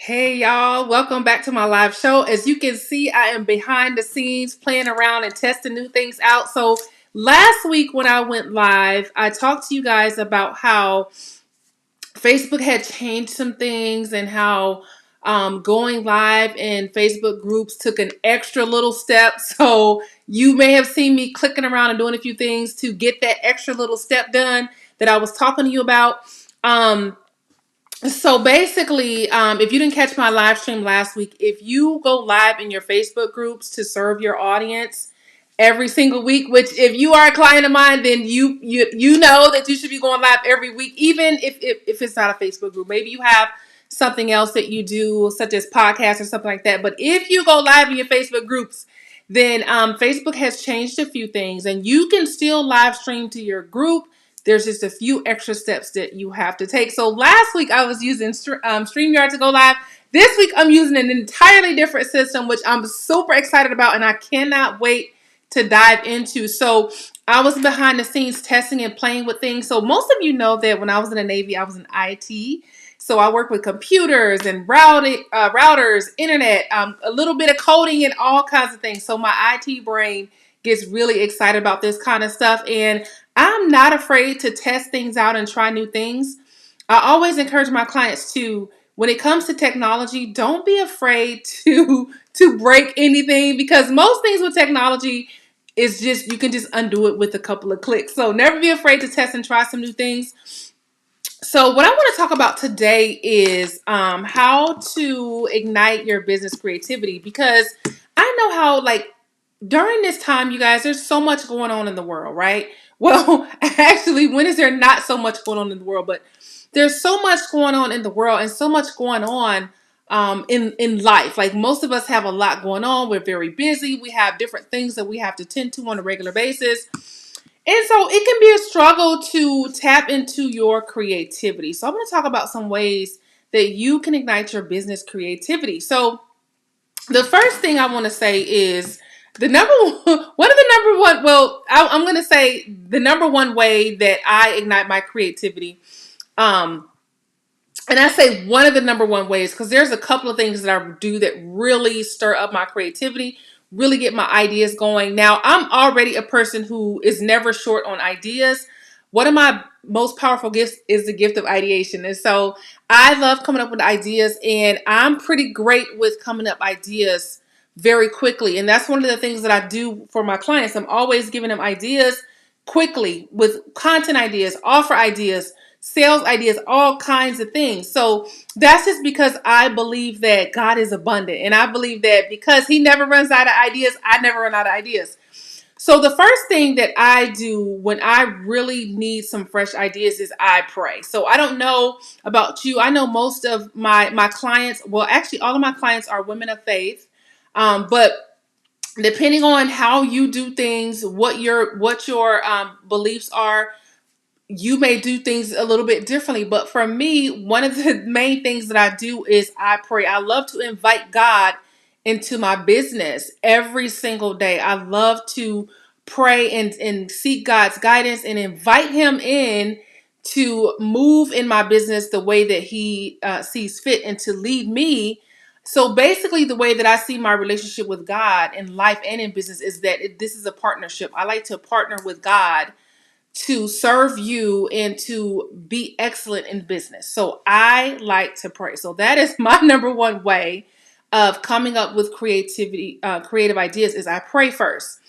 Hey y'all, welcome back to my live show. As you can see, I am behind the scenes playing around and testing new things out. So last week when I went live, I talked to you guys about how Facebook had changed some things and how going live in Facebook groups took an extra little step. So you may have seen me clicking around and doing a few things to get that extra little step done that I was talking to you about. So basically, if you didn't catch my live stream last week, if you go live in your Facebook groups to serve your audience every single week, which if you are a client of mine, then you know that you should be going live every week, even if it's not a Facebook group. Maybe you have something else that you do, such as podcasts or something like that. But if you go live in your Facebook groups, then Facebook has changed a few things, and you can still live stream to your group. There's just a few extra steps that you have to take. So last week I was using StreamYard to go live. This week I'm using an entirely different system, which I'm super excited about, and I cannot wait to dive into. So I was behind the scenes testing and playing with things. So most of you know that when I was in the Navy, I was in IT. So I work with computers and routers, internet, a little bit of coding and all kinds of things. So my IT brain gets really excited about this kind of stuff. And I'm not afraid to test things out and try new things. I always encourage my clients to, when it comes to technology, don't be afraid to break anything, because most things with technology is just, you can just undo it with a couple of clicks. So never be afraid to test and try some new things. So what I want to talk about today is how to ignite your business creativity, because I know how, like, during this time, you guys, there's so much going on in the world, right? Well, actually, when is there not so much going on in the world? But there's so much going on in the world and so much going on in life. Like, most of us have a lot going on. We're very busy. We have different things that we have to tend to on a regular basis. And so it can be a struggle to tap into your creativity. So I'm going to talk about some ways that you can ignite your business creativity. So the first thing I want to say is the number one of the number one, well, I'm going to say the number one way that I ignite my creativity. And I say one of the number one ways because there's a couple of things that I do that really stir up my creativity, really get my ideas going. Now, I'm already a person who is never short on ideas. One of my most powerful gifts is the gift of ideation. And so I love coming up with ideas, and I'm pretty great with coming up ideas very quickly. And that's one of the things that I do for my clients. I'm always giving them ideas quickly with content ideas, offer ideas, sales ideas, all kinds of things. So that's just because I believe that God is abundant. And I believe that because He never runs out of ideas, I never run out of ideas. So the first thing that I do when I really need some fresh ideas is I pray. So I don't know about you. I know most of my clients, well, actually all of my clients are women of faith. But depending on how you do things, what your beliefs are, you may do things a little bit differently. But for me, one of the main things that I do is I pray. I love to invite God into my business every single day. I love to pray and seek God's guidance and invite Him in to move in my business the way that He sees fit and to lead me. So basically, the way that I see my relationship with God in life and in business is that this is a partnership. I like to partner with God to serve you and to be excellent in business. So I like to pray. So that is my number one way of coming up with creative ideas is I pray first.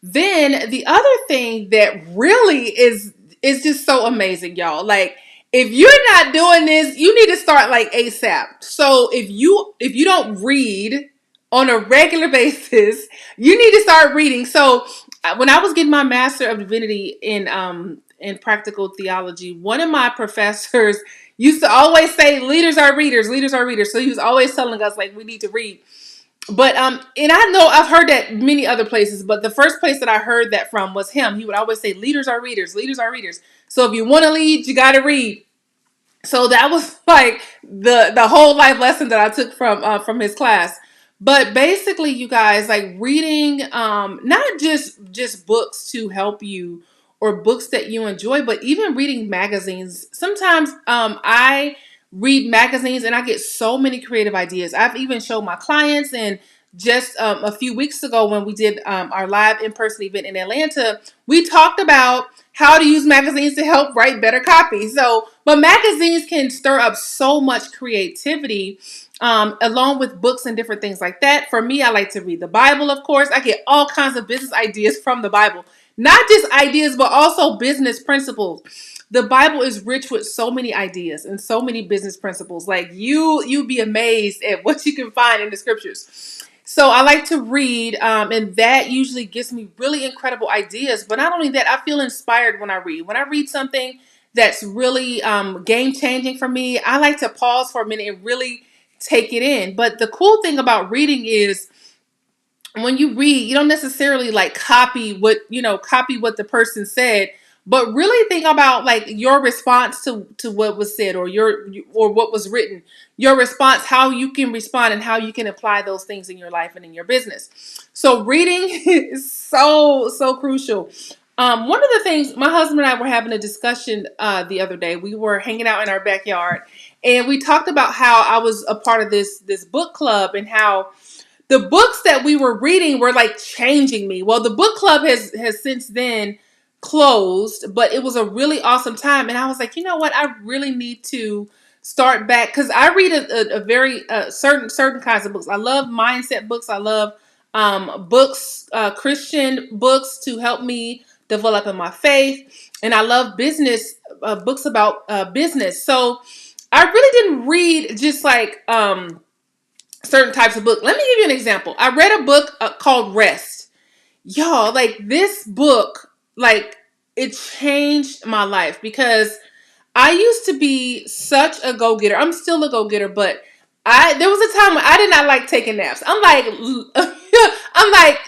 Then the other thing that really is just so amazing, y'all. Like, if you're not doing this, you need to start like ASAP. So if you don't read on a regular basis, you need to start reading. So when I was getting my Master of Divinity in practical theology, one of my professors used to always say, "Leaders are readers. Leaders are readers." So he was always telling us like we need to read. But and I know I've heard that many other places, but the first place that I heard that from was him. He would always say, "Leaders are readers. Leaders are readers." So if you want to lead, you got to read. So that was like the whole life lesson that I took from his class. But basically, you guys, like reading not just books to help you or books that you enjoy, but even reading magazines. Sometimes I read magazines, and I get so many creative ideas. I've even showed my clients, and just a few weeks ago when we did our live in-person event in Atlanta, we talked about how to use magazines to help write better copy. So, but magazines can stir up so much creativity, along with books and different things like that. For me, I like to read the Bible, of course. I get all kinds of business ideas from the Bible. Not just ideas, but also business principles. The Bible is rich with so many ideas and so many business principles. Like you'd be amazed at what you can find in the scriptures. So I like to read, and that usually gives me really incredible ideas. But not only that, I feel inspired when I read. When I read something that's really game changing for me, I like to pause for a minute and really take it in. But the cool thing about reading is when you read, you don't necessarily like copy what the person said, but really think about like your response to what was said, or what was written. Your response, how you can respond and how you can apply those things in your life and in your business. So reading is so crucial. One of the things, my husband and I were having a discussion the other day. We were hanging out in our backyard, and we talked about how I was a part of this book club, and how the books that we were reading were like changing me. Well, the book club has since then closed, but it was a really awesome time. And I was like, you know what? I really need to start back, because I read a very certain kinds of books. I love mindset books. I love books, Christian books to help me develop in my faith, and I love business books about business. So I really didn't read just like certain types of book. Let me give you an example. I read a book called Rest. Y'all, like this book, like it changed my life, because I used to be such a go-getter. I'm still a go-getter, but there was a time when I did not like taking naps. I'm like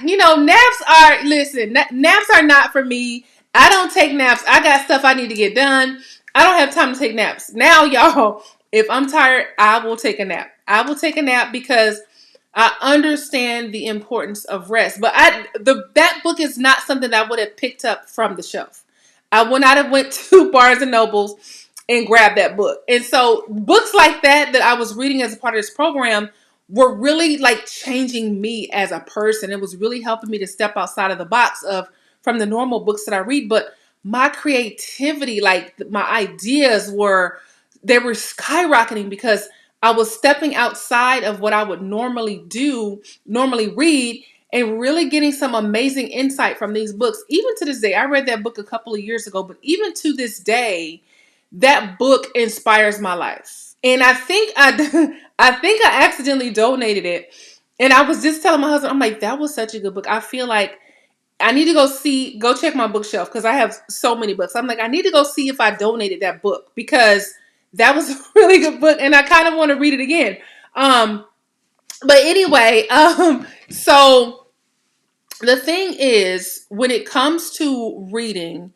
naps are, listen, naps are not for me. I don't take naps. I got stuff I need to get done. I don't have time to take naps. Now, y'all, if I'm tired, I will take a nap. I will take a nap because I understand the importance of rest. But that book is not something that I would have picked up from the shelf. I would not have went to Barnes and Nobles and grabbed that book. And so books like that I was reading as a part of this program were really like changing me as a person. It was really helping me to step outside of the box of from the normal books that I read. But my creativity, like my ideas they were skyrocketing, because I was stepping outside of what I would normally read, and really getting some amazing insight from these books. Even to this day, I read that book a couple of years ago, but even to this day, that book inspires my life. And I think I think I accidentally donated it. And I was just telling my husband, I'm like, that was such a good book. I feel like I need to go check my bookshelf, because I have so many books. I'm like, I need to go see if I donated that book, because that was a really good book, and I kind of want to read it again. Um, but anyway, so the thing is, when it comes to reading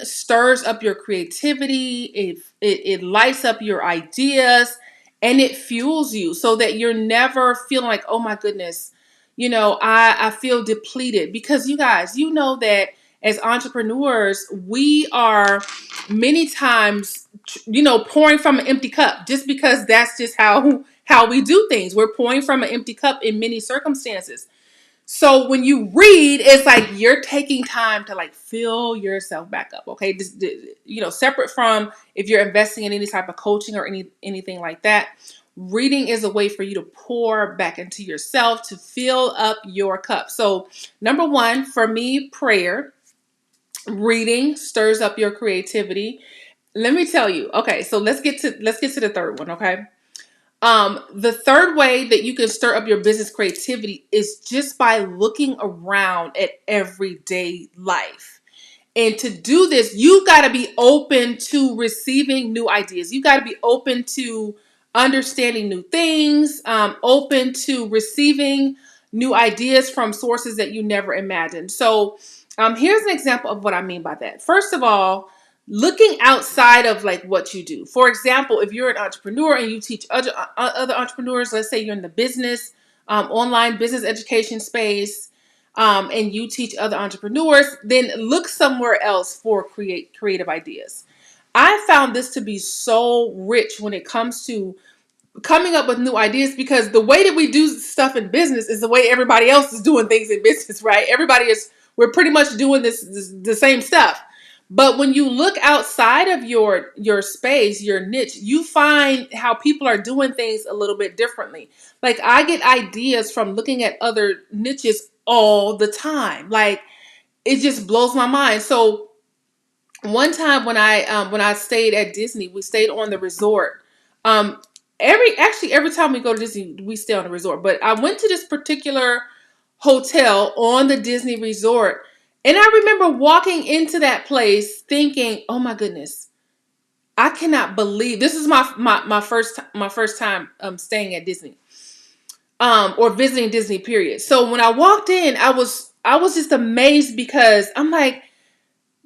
stirs up your creativity. It lights up your ideas, and it fuels you, so that you're never feeling like, oh my goodness, I feel depleted. Because you guys, you know that as entrepreneurs, we are many times, pouring from an empty cup, just because that's just how we do things. We're pouring from an empty cup in many circumstances. So when you read, it's like you're taking time to like fill yourself back up. Okay. Separate from if you're investing in any type of coaching or anything like that, reading is a way for you to pour back into yourself, to fill up your cup. So number one, for me, prayer. Reading stirs up your creativity. Let me tell you. Okay. So let's get to the third one. Okay. The third way that you can stir up your business creativity is just by looking around at everyday life. And to do this, you got to be open to receiving new ideas. You got to be open to understanding new things, open to receiving new ideas from sources that you never imagined. So, here's an example of what I mean by that. First of all, looking outside of like what you do. For example, if you're an entrepreneur and you teach other entrepreneurs, let's say you're in the business, online business education space, and you teach other entrepreneurs, then look somewhere else for creative ideas. I found this to be so rich when it comes to coming up with new ideas, because the way that we do stuff in business is the way everybody else is doing things in business, right? We're pretty much doing this the same stuff. But when you look outside of your space, your niche, you find how people are doing things a little bit differently. Like, I get ideas from looking at other niches all the time. Like, it just blows my mind. So one time when I stayed at Disney, we stayed on the resort. Um, every time we go to Disney, we stay on the resort. But I went to this particular hotel on the Disney resort, and I remember walking into that place thinking, "Oh my goodness, I cannot believe this is my first time staying at Disney, or visiting Disney. Period." So when I walked in, I was just amazed, because I'm like,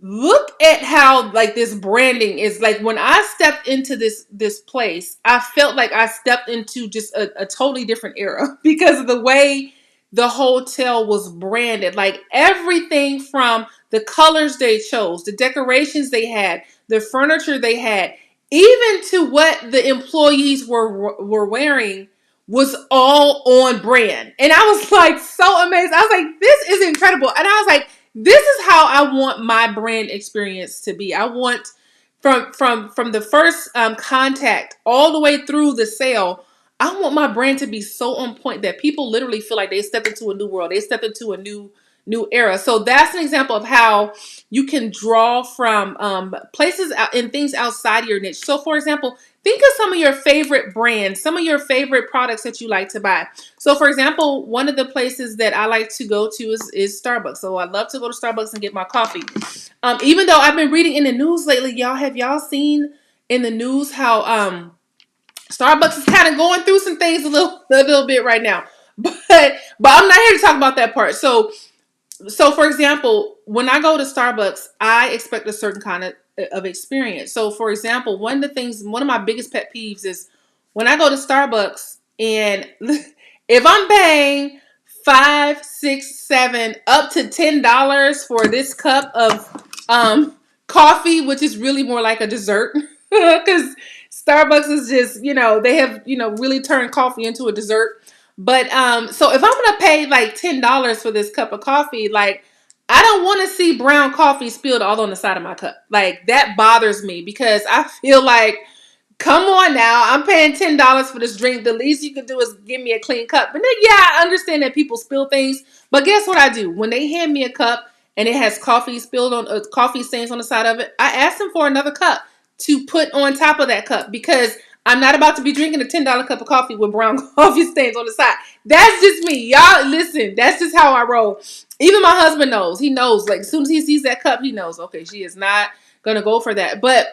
look at how, like, this branding is. Like, when I stepped into this place, I felt like I stepped into just a totally different era because of the way the hotel was branded. Like, everything from the colors they chose, the decorations they had, the furniture they had, even to what the employees were wearing, was all on brand. And I was like so amazed. I was like, this is incredible. And I was like, this is how I want my brand experience to be. I want, from the first contact all the way through the sale, I want my brand to be so on point that people literally feel like they stepped into a new world. They stepped into a new era. So that's an example of how you can draw from places and things outside your niche. So, for example, think of some of your favorite brands, some of your favorite products that you like to buy. So, for example, one of the places that I like to go to is Starbucks. So I love to go to Starbucks and get my coffee. Even though I've been reading in the news lately, have y'all seen in the news how Starbucks is kind of going through some things a little bit right now? But I'm not here to talk about that part. So, for example, when I go to Starbucks, I expect a certain kind of experience. So, for example, one of my biggest pet peeves is when I go to Starbucks, and if I'm paying five, six, seven, up to $10 for this cup of coffee, which is really more like a dessert, because Starbucks is just, they have, really turned coffee into a dessert. But so if I'm gonna pay like $10 for this cup of coffee, like, I don't want to see brown coffee spilled all on the side of my cup. Like, that bothers me, because I feel like, come on now, I'm paying $10 for this drink. The least you can do is give me a clean cup. But then, yeah, I understand that people spill things, but guess what I do? When they hand me a cup and it has coffee stains on the side of it, I ask them for another cup to put on top of that cup, because I'm not about to be drinking a $10 cup of coffee with brown coffee stains on the side. That's just me. Y'all, listen, that's just how I roll. Even my husband knows. He knows. Like, as soon as he sees that cup, he knows, okay, she is not going to go for that. But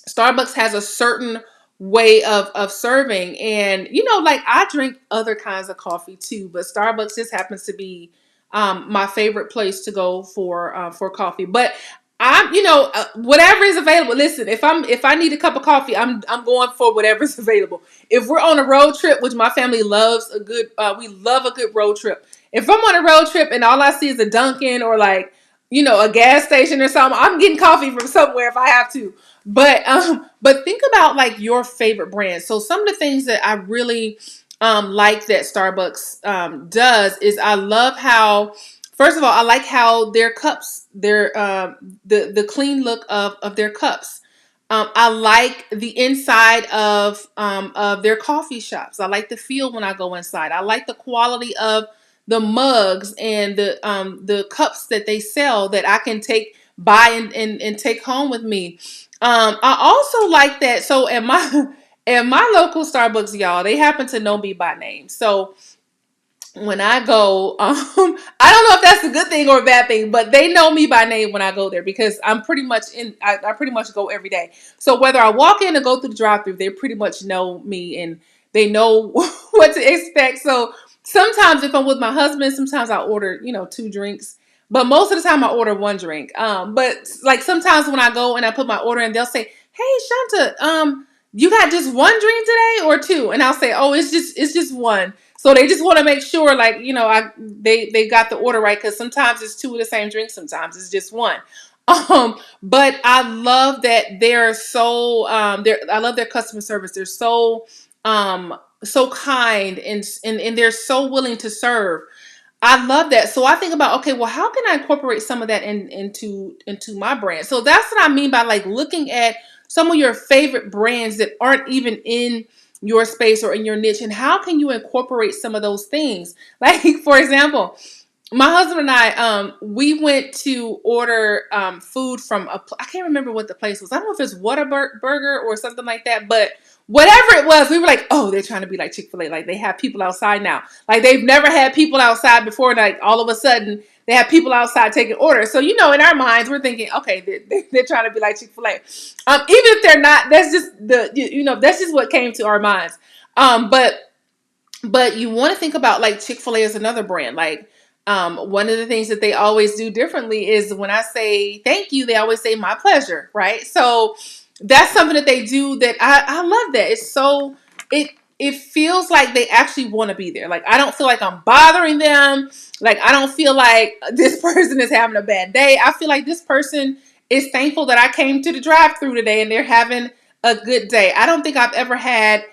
Starbucks has a certain way of serving. And, like, I drink other kinds of coffee too, but Starbucks just happens to be my favorite place to go for coffee. But I'm, whatever is available. Listen, if I need a cup of coffee, I'm going for whatever's available. If we're on a road trip, which my family loves we love a good road trip. If I'm on a road trip and all I see is a Dunkin' or, like, a gas station or something, I'm getting coffee from somewhere if I have to. But think about, like, your favorite brand. So some of the things that I really like that Starbucks does is, I love how, first of all, I like how their cups, the clean look of their cups. I like the inside of their coffee shops. I like the feel when I go inside. I like the quality of the mugs and the cups that they sell that I can buy and take home with me. I also like that. So at my local Starbucks, y'all, they happen to know me by name. So when I go, I don't know if that's a good thing or a bad thing, but they know me by name when I go there, because I'm pretty much I pretty much go every day. So whether I walk in or go through the drive-thru, they pretty much know me and they know what to expect. So sometimes if I'm with my husband, sometimes I order, two drinks. But most of the time I order one drink. But like, sometimes when I go and I put my order in, they'll say, "Hey, Shanta, you got just one drink today or two?" And I'll say, "Oh, it's just one." So they just want to make sure, like, they got the order right, because sometimes it's two of the same drink, sometimes it's just one. But I love that they're so I love their customer service. They're so so kind, and they're so willing to serve. I love that. So I think about, okay, well, how can I incorporate some of that into my brand? So that's what I mean by like looking at some of your favorite brands that aren't even in your space or in your niche, and how can you incorporate some of those things? Like, for example, my husband and I, we went to order food from I can't remember what the place was. I don't know if it's Whataburger or something like that, but whatever it was, we were like, oh, they're trying to be like Chick-fil-A. Like, they have people outside now. Like, they've never had people outside before. Like, all of a sudden, they have people outside taking orders. So, in our minds, we're thinking, okay, they're trying to be like Chick-fil-A. Even if they're not, that's just that's just what came to our minds. But you want to think about like Chick-fil-A is another brand. Like, one of the things that they always do differently is when I say thank you, they always say my pleasure, right? So that's something that they do that I love that. It's so it feels like they actually want to be there. Like, I don't feel like I'm bothering them. Like, I don't feel like this person is having a bad day. I feel like this person is thankful that I came to the drive-through today and they're having a good day. I don't think I've ever had